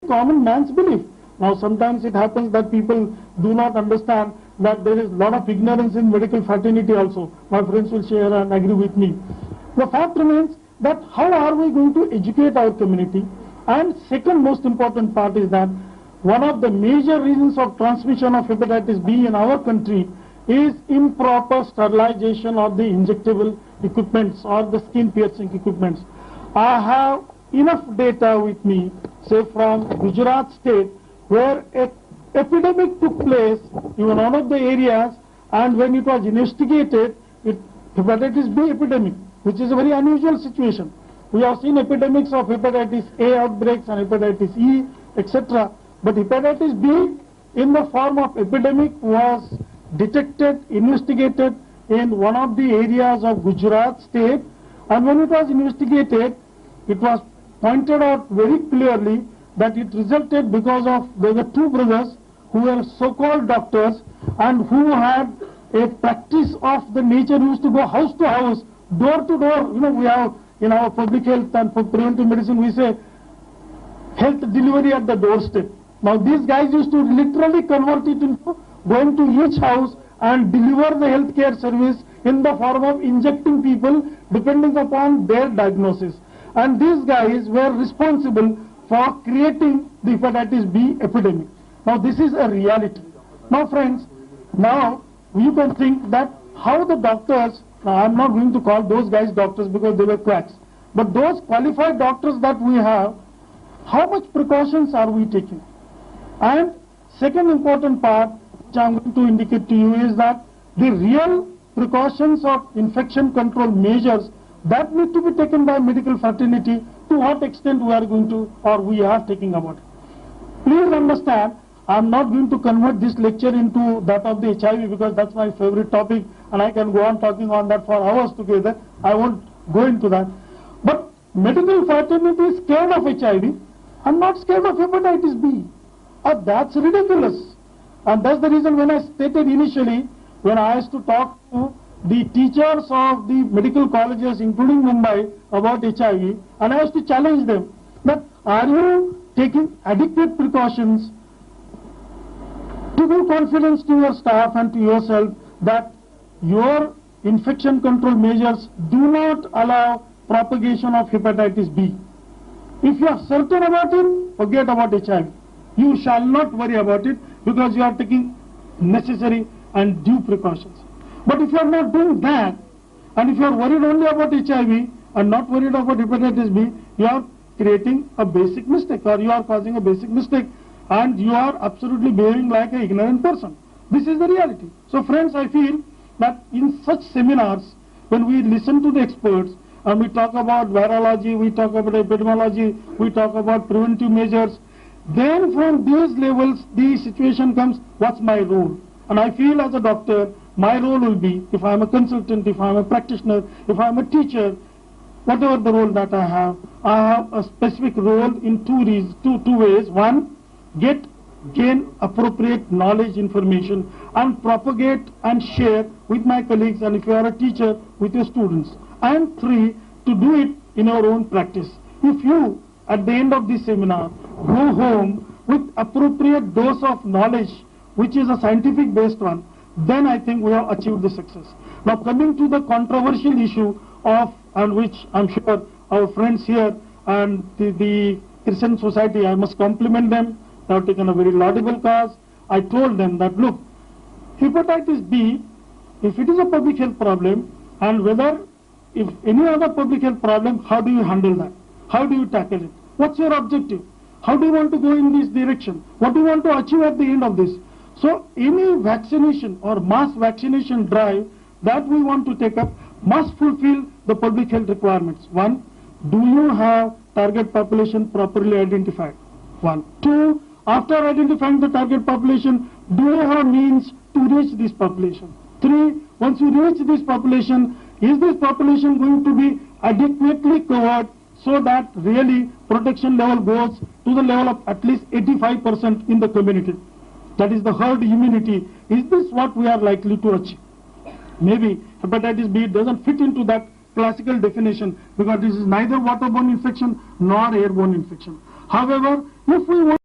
common man's belief. Now sometimes it happens that people do not understand that there is a lot of ignorance in medical fraternity also. My friends will share and agree with me. The fact remains that how are we going to educate our community? And second most important part is that one of the major reasons of transmission of hepatitis B in our country is improper sterilization of the injectable equipments or the skin piercing equipments. I have enough data with me, say from Gujarat state, where an epidemic took place in one of the areas, and when it was investigated, hepatitis B epidemic, which is a very unusual situation. We have seen epidemics of hepatitis A outbreaks and hepatitis E, etc. But hepatitis B in the form of epidemic was detected, investigated in one of the areas of Gujarat state, and when it was investigated, it was pointed out very clearly that it resulted because of there were two brothers who were so-called doctors and who had a practice of the nature, used to go house to house, door to door. You know, we have in our public health and for preventive medicine we say health delivery at the doorstep. Now these guys used to literally convert it into going to each house and deliver the healthcare service in the form of injecting people depending upon their diagnosis. And these guys were responsible for creating the hepatitis B epidemic. Now this is a reality. Now friends, now you can think that how the doctors, now I'm not going to call those guys doctors because they were quacks, but those qualified doctors that we have, how much precautions are we taking? And second important part which I'm going to indicate to you is that the real precautions of infection control measures that need to be taken by medical fraternity, to what extent we are going to or we are taking about it. Please understand, I am not going to convert this lecture into that of the HIV because that's my favorite topic and I can go on talking on that for hours together. I won't go into that. But medical fraternity is scared of HIV. I'm not scared of hepatitis B. That's ridiculous. And that's the reason when I stated initially, when I used to talk to the teachers of the medical colleges, including Mumbai, about HIV, and I used to challenge them that are you taking adequate precautions to give confidence to your staff and to yourself that your infection control measures do not allow propagation of hepatitis B. If you are certain about it, forget about HIV. You shall not worry about it because you are taking necessary and due precautions. But if you are not doing that, and if you are worried only about HIV and not worried about hepatitis B, you are creating a basic mistake, or you are causing a basic mistake, and you are absolutely behaving like an ignorant person. This is the reality. So friends, I feel that in such seminars, when we listen to the experts, and we talk about virology, we talk about epidemiology, we talk about preventive measures, then from these levels, the situation comes, what's my role? And I feel as a doctor, my role will be, if I am a consultant, if I am a practitioner, if I am a teacher, whatever the role that I have a specific role in two ways. One, gain appropriate knowledge, information, and propagate and share with my colleagues, and if you are a teacher, with your students. And three, to do it in your own practice. If you, at the end of this seminar, go home with appropriate dose of knowledge, which is a scientific based one, then I think we have achieved the success. Now coming to the controversial issue of, and which I'm sure our friends here and the Crescent Society, I must compliment them, they have taken a very laudable cause. I told them that look, hepatitis B, if it is a public health problem, and whether if any other public health problem, how do you handle that? How do you tackle it? What's your objective? How do you want to go in this direction? What do you want to achieve at the end of this? So any vaccination or mass vaccination drive that we want to take up must fulfill the public health requirements. One, do you have target population properly identified? One. Two, after identifying the target population, do you have means to reach this population? Three, once you reach this population, is this population going to be adequately covered so that really protection level goes to the level of at least 85% in the community? That is the herd immunity. Is this what we are likely to achieve? Maybe hepatitis B doesn't fit into that classical definition because this is neither waterborne infection nor airborne infection. However, if we want